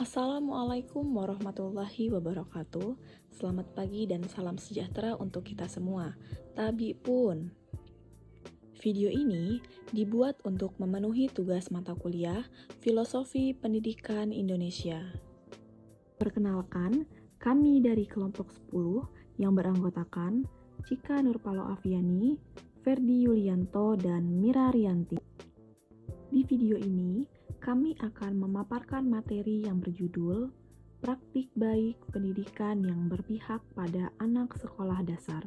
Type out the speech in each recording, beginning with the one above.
Assalamualaikum warahmatullahi wabarakatuh. Selamat pagi dan salam sejahtera untuk kita semua. Tabi pun. Video ini dibuat untuk memenuhi tugas mata kuliah Filosofi Pendidikan Indonesia. Perkenalkan, kami dari kelompok 10 yang beranggotakan Cika Nurpalo Aviani, Ferdi Yulianto, dan Mira Rianti. Di video ini, kami akan memaparkan materi yang berjudul Praktik Baik Pendidikan yang Berpihak pada Anak Sekolah Dasar.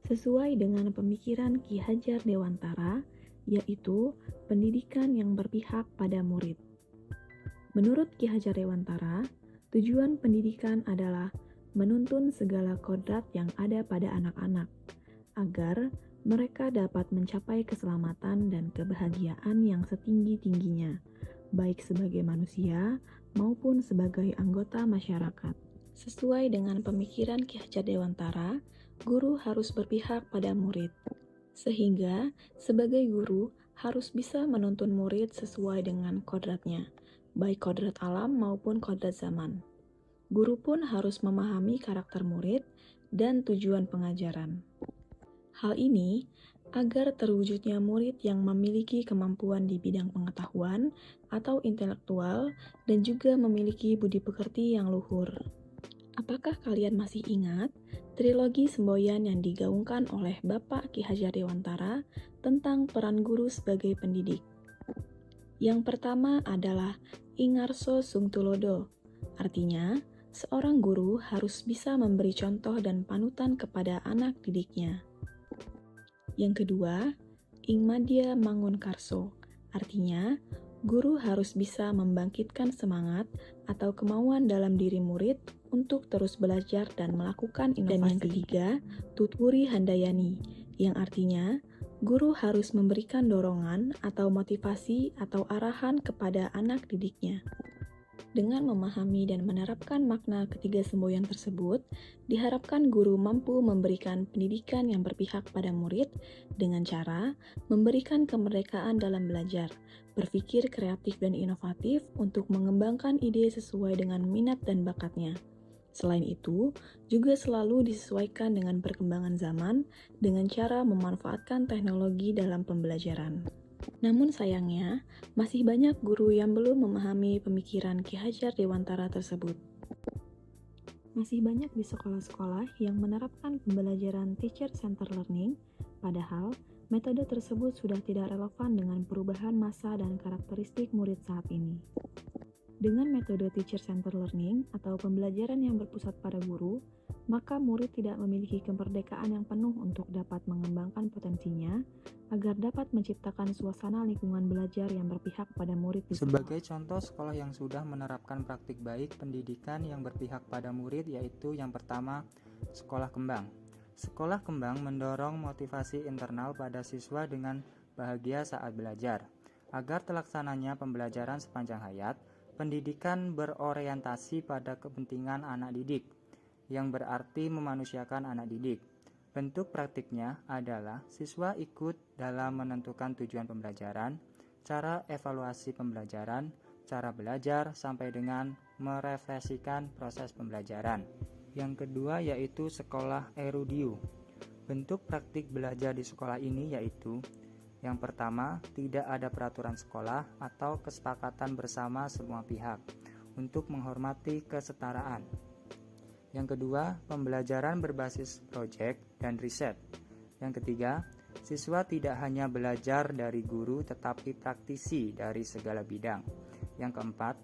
Sesuai dengan pemikiran Ki Hajar Dewantara, yaitu pendidikan yang berpihak pada murid. Menurut Ki Hajar Dewantara, tujuan pendidikan adalah menuntun segala kodrat yang ada pada anak-anak, agar mereka dapat mencapai keselamatan dan kebahagiaan yang setinggi-tingginya, baik sebagai manusia maupun sebagai anggota masyarakat. Sesuai dengan pemikiran Ki Hajar Dewantara, guru harus berpihak pada murid. Sehingga, sebagai guru harus bisa menuntun murid sesuai dengan kodratnya, baik kodrat alam maupun kodrat zaman. Guru pun harus memahami karakter murid dan tujuan pengajaran. Hal ini agar terwujudnya murid yang memiliki kemampuan di bidang pengetahuan atau intelektual dan juga memiliki budi pekerti yang luhur. Apakah kalian masih ingat trilogi semboyan yang digaungkan oleh Bapak Ki Hajar Dewantara tentang peran guru sebagai pendidik? Yang pertama adalah Ingarso Sungtulodo, artinya seorang guru harus bisa memberi contoh dan panutan kepada anak didiknya. Yang kedua, Ingmadya Mangunkarso, artinya guru harus bisa membangkitkan semangat atau kemauan dalam diri murid untuk terus belajar dan melakukan inovasi. Dan yang ketiga, Tutwuri Handayani, yang artinya guru harus memberikan dorongan atau motivasi atau arahan kepada anak didiknya. Dengan memahami dan menerapkan makna ketiga semboyan tersebut, diharapkan guru mampu memberikan pendidikan yang berpihak pada murid dengan cara memberikan kemerdekaan dalam belajar, berpikir kreatif dan inovatif untuk mengembangkan ide sesuai dengan minat dan bakatnya. Selain itu, juga selalu disesuaikan dengan perkembangan zaman dengan cara memanfaatkan teknologi dalam pembelajaran. Namun sayangnya, masih banyak guru yang belum memahami pemikiran Ki Hajar Dewantara tersebut. Masih banyak di sekolah-sekolah yang menerapkan pembelajaran teacher-centered learning, padahal metode tersebut sudah tidak relevan dengan perubahan masa dan karakteristik murid saat ini. Dengan metode teacher-centered learning atau pembelajaran yang berpusat pada guru, maka murid tidak memiliki kemerdekaan yang penuh untuk dapat mengembangkan potensinya agar dapat menciptakan suasana lingkungan belajar yang berpihak pada murid di sekolah. Sebagai contoh sekolah yang sudah menerapkan praktik baik pendidikan yang berpihak pada murid yaitu yang pertama, Sekolah Kembang. Sekolah Kembang mendorong motivasi internal pada siswa dengan bahagia saat belajar. Agar terlaksananya pembelajaran sepanjang hayat, pendidikan berorientasi pada kepentingan anak didik, yang berarti memanusiakan anak didik. Bentuk praktiknya adalah siswa ikut dalam menentukan tujuan pembelajaran, cara evaluasi pembelajaran, cara belajar, sampai dengan merefleksikan proses pembelajaran. Yang kedua yaitu Sekolah Erudiu. Bentuk praktik belajar di sekolah ini yaitu yang pertama, tidak ada peraturan sekolah atau kesepakatan bersama semua pihak untuk menghormati kesetaraan. Yang kedua, pembelajaran berbasis proyek dan riset. Yang ketiga, siswa tidak hanya belajar dari guru tetapi praktisi dari segala bidang. Yang keempat,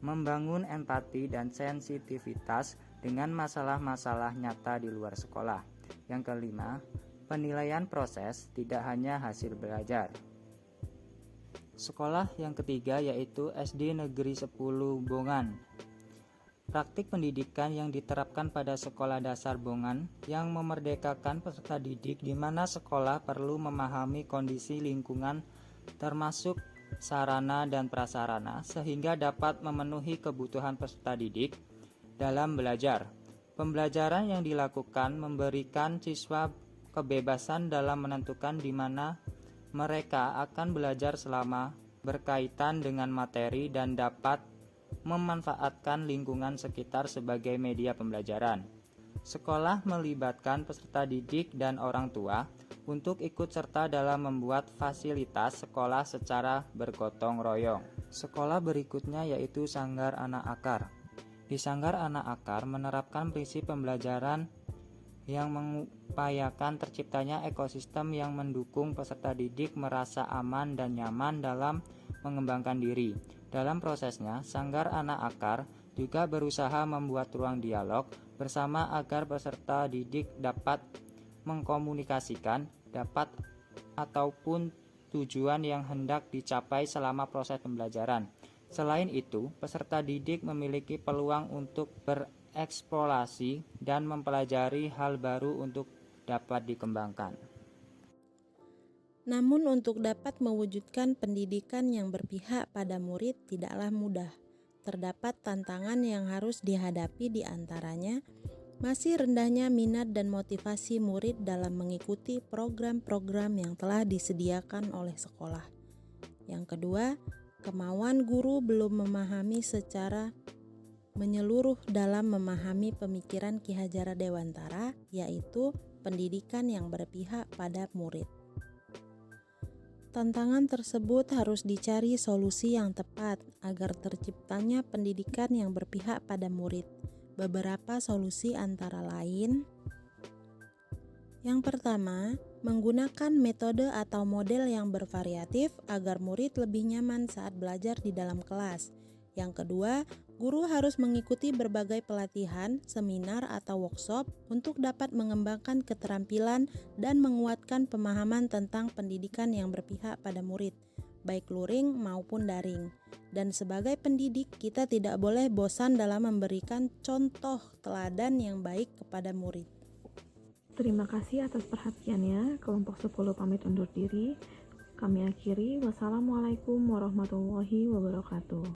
membangun empati dan sensitivitas dengan masalah-masalah nyata di luar sekolah. Yang kelima, penilaian proses tidak hanya hasil belajar. Sekolah yang ketiga yaitu SD Negeri 10 Bongan. Praktik pendidikan yang diterapkan pada sekolah dasar Bongan yang memerdekakan peserta didik di mana sekolah perlu memahami kondisi lingkungan termasuk sarana dan prasarana sehingga dapat memenuhi kebutuhan peserta didik dalam belajar. Pembelajaran yang dilakukan memberikan siswa kebebasan dalam menentukan di mana mereka akan belajar selama berkaitan dengan materi dan dapat memanfaatkan lingkungan sekitar sebagai media pembelajaran. Sekolah melibatkan peserta didik dan orang tua untuk ikut serta dalam membuat fasilitas sekolah secara bergotong royong. Sekolah berikutnya yaitu Sanggar Anak Akar. Di Sanggar Anak Akar menerapkan prinsip pembelajaran yang mengupayakan terciptanya ekosistem yang mendukung peserta didik merasa aman dan nyaman dalam mengembangkan diri. Dalam prosesnya, Sanggar Anak Akar juga berusaha membuat ruang dialog bersama agar peserta didik dapat mengkomunikasikan ataupun tujuan yang hendak dicapai selama proses pembelajaran. Selain itu, peserta didik memiliki peluang untuk bereksplorasi dan mempelajari hal baru untuk dapat dikembangkan. Namun untuk dapat mewujudkan pendidikan yang berpihak pada murid tidaklah mudah. Terdapat tantangan yang harus dihadapi, di antaranya masih rendahnya minat dan motivasi murid dalam mengikuti program-program yang telah disediakan oleh sekolah. Yang kedua, kemauan guru belum memahami secara menyeluruh dalam memahami pemikiran Ki Hajara Dewantara, yaitu pendidikan yang berpihak pada murid. Tantangan tersebut harus dicari solusi yang tepat agar terciptanya pendidikan yang berpihak pada murid. Beberapa solusi antara lain: yang pertama, menggunakan metode atau model yang bervariatif agar murid lebih nyaman saat belajar di dalam kelas. Yang kedua, guru harus mengikuti berbagai pelatihan, seminar, atau workshop untuk dapat mengembangkan keterampilan dan menguatkan pemahaman tentang pendidikan yang berpihak pada murid, baik luring maupun daring. Dan sebagai pendidik, kita tidak boleh bosan dalam memberikan contoh teladan yang baik kepada murid. Terima kasih atas perhatiannya. Kelompok 10 pamit undur diri. Kami akhiri. Wassalamualaikum warahmatullahi wabarakatuh.